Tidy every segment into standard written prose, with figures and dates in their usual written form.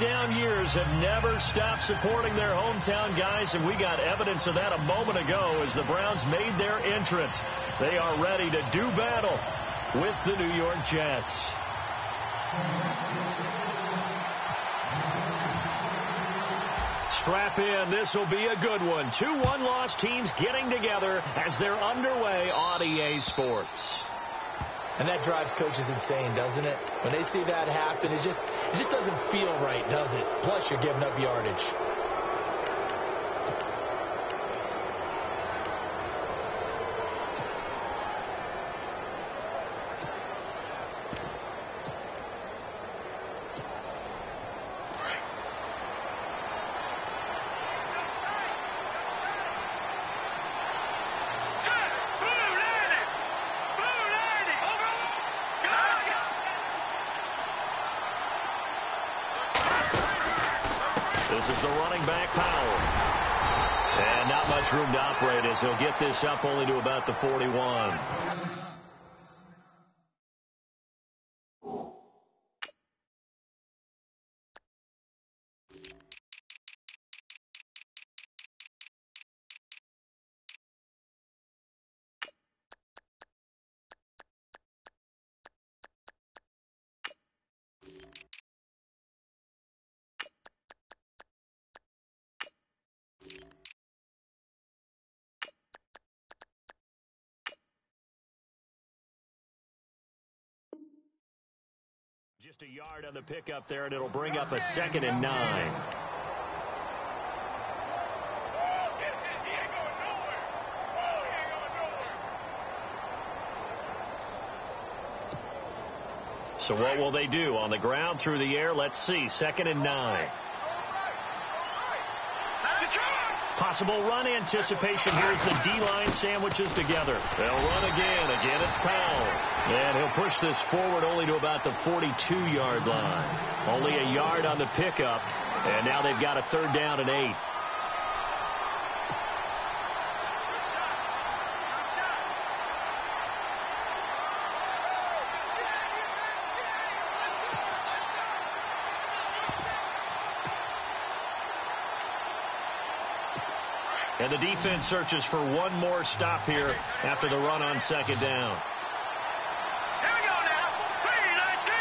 down years have never stopped supporting their hometown guys, and we got evidence of that a moment ago as the Browns made their entrance. They are ready to do battle with the New York Jets. Strap in. This will be a good one. 2 one-loss teams getting together as they're underway on EA Sports. And that drives coaches insane, doesn't it? When they see that happen, it just doesn't feel right, does it? Plus, you're giving up yardage. This is the running back, Powell. And not much room to operate as he'll get this up only to about the 41. Just a yard on the pickup there, and it'll bring up a 2nd and 9. So what will they do? On the ground, through the air? Let's see. 2nd and 9. Possible run anticipation here as the D-line sandwiches together. They'll run again. Again, it's Powell. And he'll push this forward only to about the 42-yard line. Only a yard on the pickup. And now they've got a 3rd down and 8. And the defense searches for one more stop here after the run on 2nd down. Here we go now. 3-19.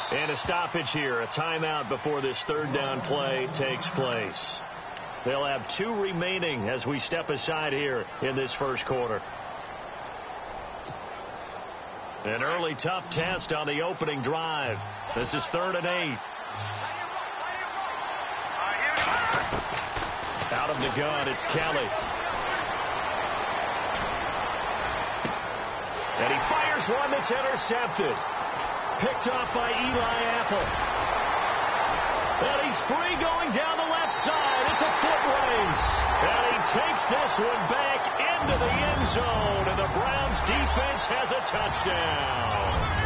3-19. And a stoppage here, a timeout before this 3rd down play takes place. They'll have 2 remaining as we step aside here in this first quarter. An early tough test on the opening drive. This is 3rd and 8. Out of the gun, it's Kelly. And he fires one that's intercepted. Picked off by Eli Apple. And he's free going down the left side. It's a foot race. And he takes this one back into the end zone. And the Browns defense has a touchdown.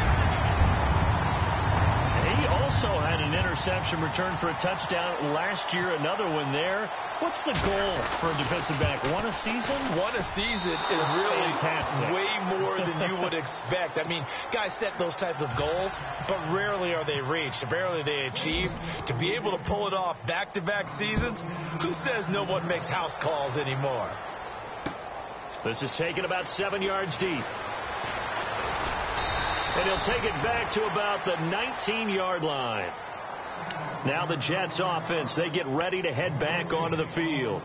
He also had an interception return for a touchdown last year. Another one there. What's the goal for a defensive back? One a season? One a season is really fantastic. Way more than you would expect. I mean, guys set those types of goals, but rarely are they reached. Rarely they achieved. To be able to pull it off back-to-back seasons, who says no one makes house calls anymore? This is taken about 7 yards deep. And he'll take it back to about the 19-yard line. Now the Jets offense, they get ready to head back onto the field.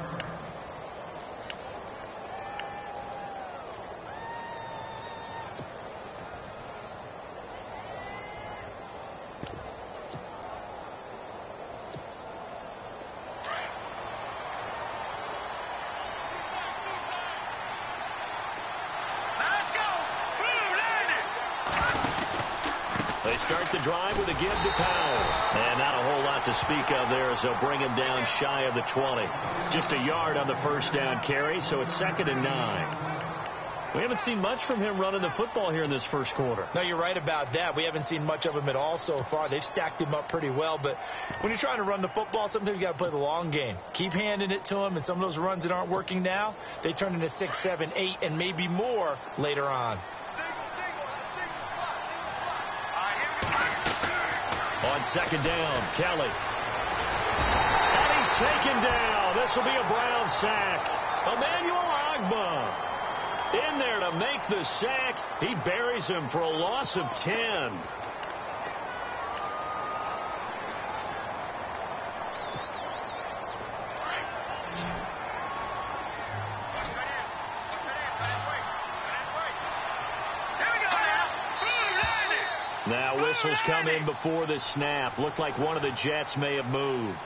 They start the drive with a give to Powell. And not a whole lot to speak of there as they'll bring him down shy of the 20. Just a yard on the first down carry, so it's 2nd and 9. We haven't seen much from him running the football here in this first quarter. No, you're right about that. We haven't seen much of him at all so far. They've stacked him up pretty well. But when you're trying to run the football, sometimes you got to play the long game. Keep handing it to him, and some of those runs that aren't working now, they turn into 6, 7, 8, and maybe more later on. on second down. Kelly. And he's taken down. This will be a Brown sack. Emmanuel Ogbah in there to make the sack. He buries him for a loss of 10. Now whistles come in before the snap. Looked like one of the Jets may have moved.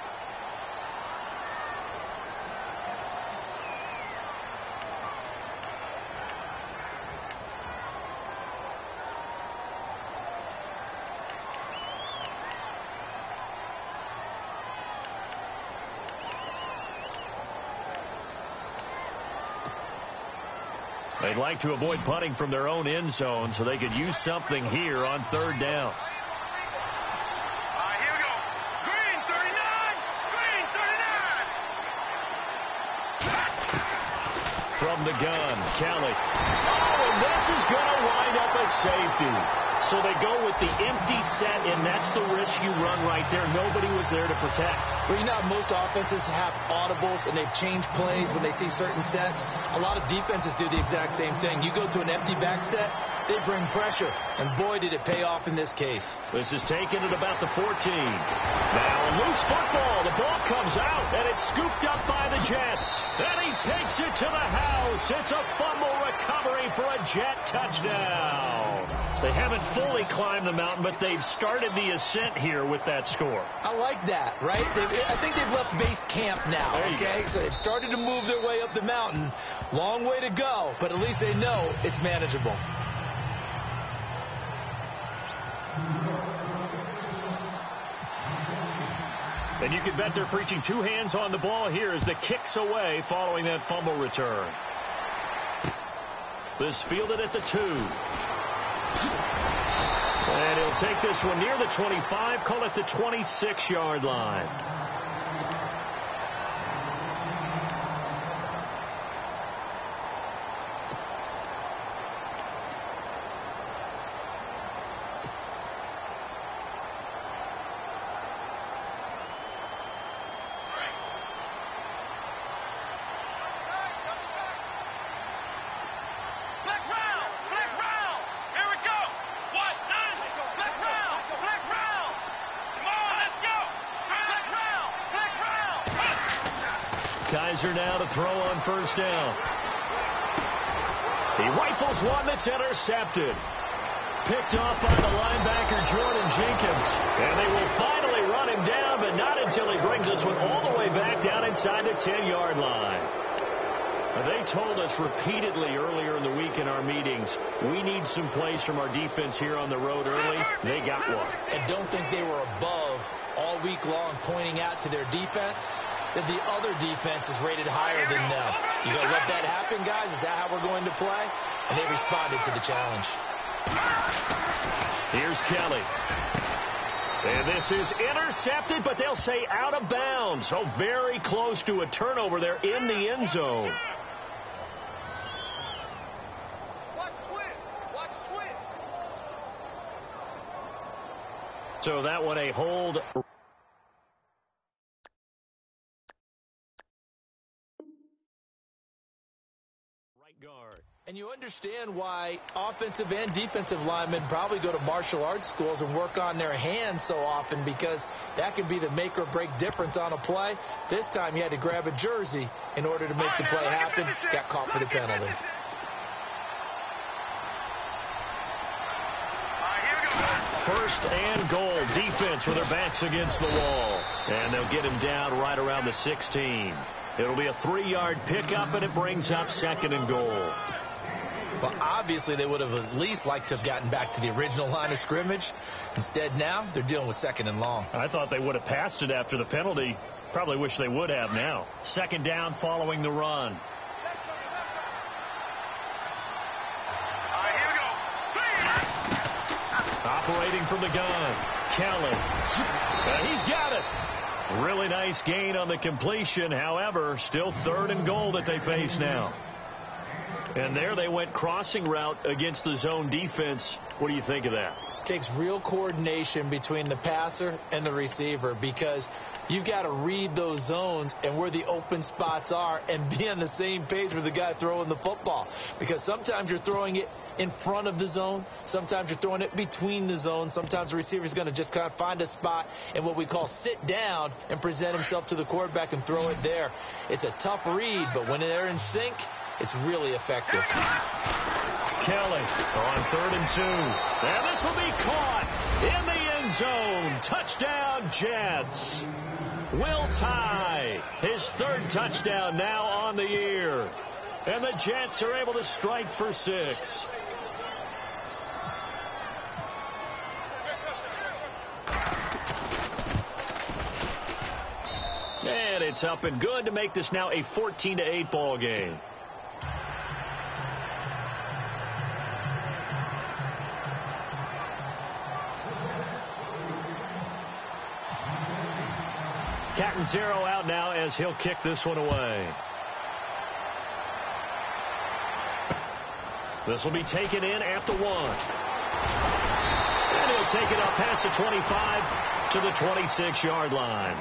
They'd like to avoid punting from their own end zone so they could use something here on third down. Here we go. Green 39. Green 39. From the gun, Kelly. Oh, and this is going to wind up a safety. So they go with the empty set, and that's the risk you run right there. Nobody was there to protect. Well, you know, most offenses have audibles, and they've changed plays when they see certain sets. A lot of defenses do the exact same thing. You go to an empty back set, they bring pressure, and boy, did it pay off in this case. This is taken at about the 14. Now a loose football. The ball comes out, and it's scooped up by the Jets. And he takes it to the house. It's a fumble recovery for a Jet touchdown. They haven't fully climbed the mountain, but they've started the ascent here with that score. I like that, right? I think they've left base camp now, okay? So they've started to move their way up the mountain. Long way to go, but at least they know it's manageable. And you can bet they're preaching two hands on the ball here as the kick's away following that fumble return. This fielded at the 2. And he'll take this one near the 25, call it the 26-yard line. Kaiser now to throw on first down. He rifles one that's intercepted. Picked off by the linebacker, Jordan Jenkins. And they will finally run him down, but not until he brings this one all the way back down inside the 10-yard line. They told us repeatedly earlier in the week in our meetings, we need some plays from our defense here on the road early. They got one. And don't think they were above all week long pointing out to their defense that the other defense is rated higher than them. You going to let that happen, guys? Is that how we're going to play? And they responded to the challenge. Here's Kelly. And this is intercepted, but they'll say out of bounds. So very close to a turnover there in the end zone. So that one a hold. Guard. And you understand why offensive and defensive linemen probably go to martial arts schools and work on their hands so often, because that can be the make or break difference on a play. This time he had to grab a jersey in order to make the play happen. Got caught for the penalty. First and goal. Defense with their backs against the wall. And they'll get him down right around the 16. It'll be a 3-yard pickup, and it brings up second and goal. Well, obviously, they would have at least liked to have gotten back to the original line of scrimmage. Instead, now they're dealing with second and long. I thought they would have passed it after the penalty. Probably wish they would have now. Second down following the run. Here we go. Operating from the gun, Kelly. He's got it. Really nice gain on the completion. However, still third and goal that they face now. And there they went crossing route against the zone defense. What do you think of that? takes real coordination between the passer and the receiver, because you've got to read those zones and where the open spots are and be on the same page with the guy throwing the football. Because sometimes you're throwing it in front of the zone. Sometimes you're throwing it between the zones. Sometimes the receiver's going to just kind of find a spot and what we call sit down and present himself to the quarterback and throw it there. It's a tough read, but when they're in sync, it's really effective. Kelly on 3rd and 2. And this will be caught in the end zone. Touchdown, Jets. Will Tye, his 3rd touchdown now on the year. And the Jets are able to strike for 6. And it's up and good to make this now a 14-8 ball game. Catanzaro out now as he'll kick this one away. This will be taken in at the 1. And he'll take it up past the 25 to the 26-yard line.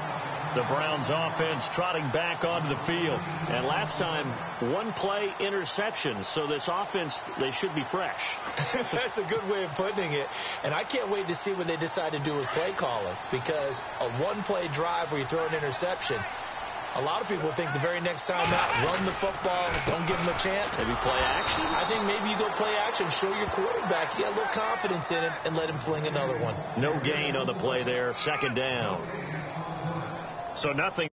The Browns offense trotting back onto the field. And last time, 1-play interception. So this offense, they should be fresh. That's a good way of putting it. And I can't wait to see what they decide to do with play calling. Because a 1-play drive where you throw an interception, a lot of people think the very next time out, run the football, don't give them a chance. Maybe play action? I think maybe you go play action, show your quarterback, get a little confidence in him, and let him fling another one. No gain on the play there, 2nd down. So nothing.